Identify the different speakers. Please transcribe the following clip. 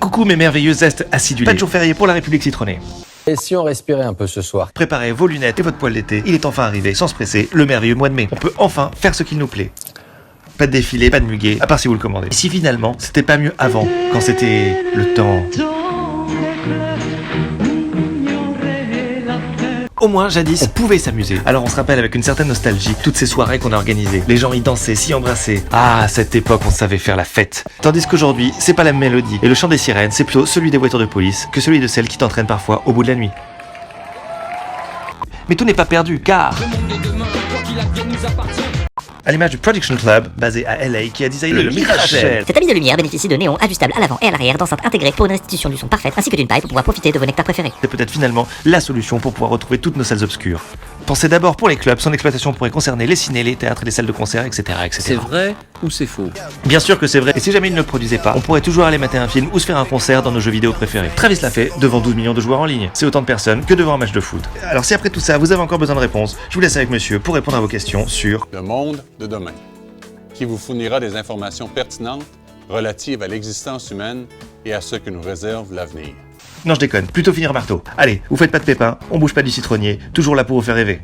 Speaker 1: Coucou mes merveilleux zestes acidulés. Pas de jour férié pour la République citronnée.
Speaker 2: Et si on respirait un peu ce soir?
Speaker 1: Préparez vos lunettes et votre poêle d'été. Il est enfin arrivé, sans se presser, le merveilleux mois de mai. On peut enfin faire ce qu'il nous plaît. Pas de défilé, pas de muguet, à part si vous le commandez. Et si finalement, c'était pas mieux avant, quand c'était le temps... Au moins, jadis, on pouvait s'amuser. Alors on se rappelle avec une certaine nostalgie toutes ces soirées qu'on a organisées. Les gens y dansaient, s'y embrassaient. Ah, à cette époque, on savait faire la fête. Tandis qu'aujourd'hui, c'est pas la même mélodie. Et le chant des sirènes, c'est plutôt celui des voitures de police que celui de celles qui t'entraînent parfois au bout de la nuit. Mais tout n'est pas perdu, car... À l'image du Production Club, basé à LA, qui a designé le Micrashell.
Speaker 3: Cette habit de lumière bénéficie de néons ajustables à l'avant et à l'arrière, d'enceintes intégrées pour une restitution du son parfaite, ainsi que d'une paille pour pouvoir profiter de vos nectars préférés.
Speaker 1: C'est peut-être finalement la solution pour pouvoir retrouver toutes nos salles obscures. Pensez d'abord pour les clubs, son exploitation pourrait concerner les ciné, les théâtres, les salles de concert, etc. etc.
Speaker 4: C'est vrai ou c'est faux?
Speaker 1: Bien sûr que c'est vrai, et si jamais ils ne le produisaient pas, on pourrait toujours aller mater un film ou se faire un concert dans nos jeux vidéo préférés. Travis l'a fait devant 12 millions de joueurs en ligne. C'est autant de personnes que devant un match de foot. Alors si après tout ça, vous avez encore besoin de réponses, je vous laisse avec monsieur pour répondre à vos questions sur...
Speaker 5: Le monde de demain, qui vous fournira des informations pertinentes relatives à l'existence humaine et à ce que nous réserve l'avenir.
Speaker 1: Non je déconne, plutôt finir marteau. Allez, vous faites pas de pépins, on bouge pas du citronnier, toujours là pour vous faire rêver.